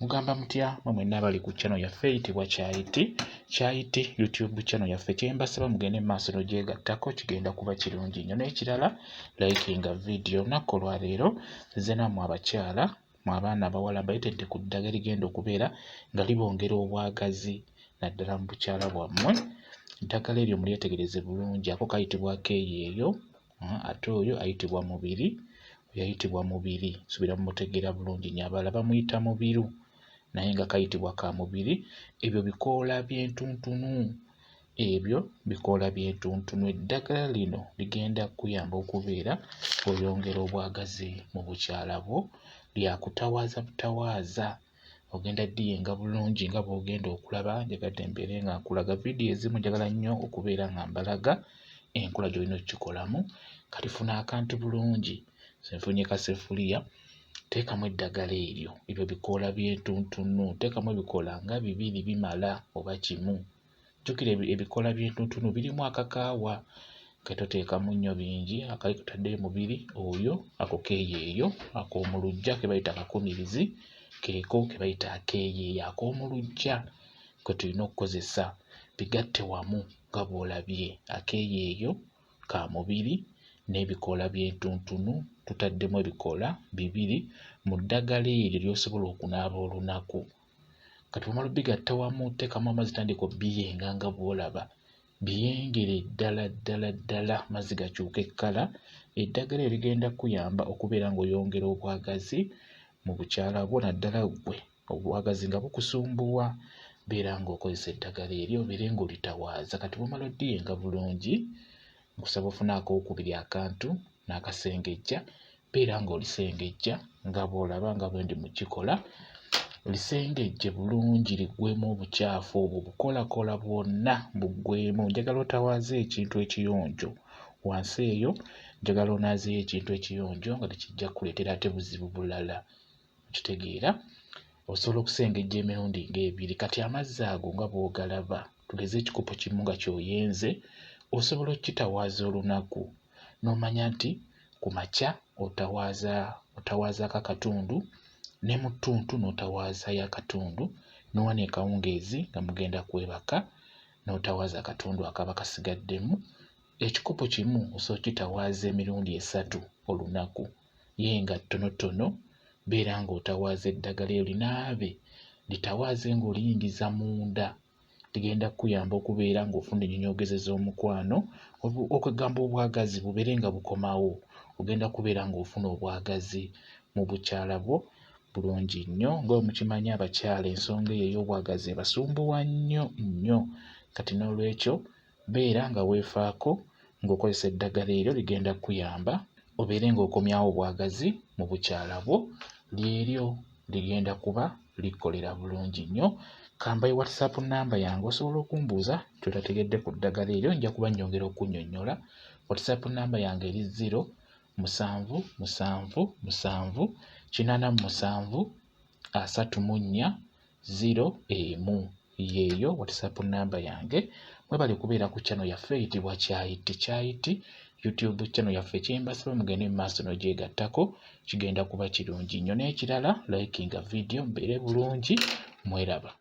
Mugamba mutya mwenna abali ku channel yaffe eyitibwa Kyayiti YouTube channel yaffe. Kyembasaba mugende mu maaso n'ogyegattako kigenda kuba kirungi nnyo. N'ekirala likinga video. Olunaku olwaleero nze nammwe abakyala mu abaana abawala mbayitedde ku ddagala erigenda okubeera nga libongera obwagazi naddala mu bukyala bwammwe. Eddagala eryo mulyetegereze bulungi. Ako kayitibwa akeeyeeyo ate oyo ayitibwa mubiri. Yayitibwa mubiri subira mumutegeera bulungi nnyo. Abalala bamuyita mubiru naye nga kayitibwa ka mubiri. Ebyo bikoola by'entuntunu. Eddagala lino ligenda kuyamba okubeera oyongera obwagazi mu bukyala bwo. Lyakutawaaza butawaaza. Ogenda ddiyenga bulungi nga bw'ogenda okulaba. Njagadde mbeere nga nkulaga vidiyo ezimu njagala nnyo okubeera nga mbalaga enkola gy'olina okukikolamu. Kati funa akantu bulungi. Nfunye kaseffuliya, teekamu eddagala eryo, ebyo bikoola by'entuntunu. Teekamu ebikoola nga 2 bimala oba 1. Jjukira ebikoola by'entuntunu birimu akakaawa. Kati toteekamu nnyo bingi. Akali kutadde mubiri oyo ako keeyeeyo ak'omuluggya ke bayita akakumirizi keeko ke bayita akeeyeeyo ak'omuluggya ke tulina okukozesa. Bigatte wamu nga bw'olabye. Akeeyeeyo ka mubiri n'ebikoola by'entuntunu tutaddemu ebikoola 2 mu ddagala eryo ly'osobola okunaaba olunaku. Kati bw'omala bigatta wamu teekamu amazzi tandika obbiyenga nga bw'olaba. Biyengere ddala mazzi gakyuka ekkala. Eddagala eryo ligenda kuyamba okubeera ng'oyongera obwagazi mu bukyala bwo naddala ggwe obwagazi nga bukusumbuwa. Beera ng'okozesa eddagala eryo obeere ng'olitawaaza. Kati bw'omala oddiyenga bulungi nkusaba ofune akokubiri akantu n'akasengejja. Beera ng'olisengejja nga bw'olaba nga bwe ndi mu kikola. Lisengejje bulungi liggwemu obukyafu obwo bukoolakoola bwonna buggwemu. Njagala otawaaze ekintu ekiyonjo wansi eyo. Njagala onaazeeyo ekintu ekiyonjo nga tekijja kukuleetera ate buzibu bulala. Okitegeera? Osobola okusengejja emirundi ng'ebiri. Kati amazzi ago nga bw'ogalaba tugeze ekikopo kimu nga ky'oyenze osobola okukitawaaza olunaku n'omanya nti ku makya otawaazaako akatundu ne mu ttuntu n'otawaazayo akatundu n'owa n'ekawungeezi nga mugenda kwebaka n'otawaaza akatundu akaba kasigaddemu. Ekikopo kimu osobola okitawaaza emirundi 3 olunaku. Yenga ttonotono. Beera ng'otawaaza eddagala eryo linaabe litawaaze ng'oliyingiza munda. Ligenda kukuyamba okubeera ng'ofuna ennyonyogezo z'omukwano. Okwegamba obwagazi bubeere nga bukomawo. Ogenda kubeera ng'ofuna obwagazi mu bukyala bwo bulungi nnyo. Nga mukimanyi abakyala ensonga eyo ey'obwagazi ebasumbuwa nnyo. Kati n'olwekyo beera nga weefaako ng'okozesa eddagala eryo ligenda kukuyamba obeere ng'okomyawo obwagazi mu bukyala bwo. Lyeryo ligenda kuba likolera bulungi nnyo. Kambaye WhatsApp namba yange osobola okumbuuza ky'otategedde ku ddagala eryo nja kuba nnyongera okunnyonnyola. WhatsApp namba yange eri 077873401 yeeyo WhatsApp namba yange. Mwebale kubeera ku channel yaffe eyitibwa Kyayiti YouTube channel yaffe. Kyembasaba mugende mu maaso n'ogyegattako kigenda kuba kirungi nnyo. N'ekirala likinga video mbeere bulungi. Mweraba.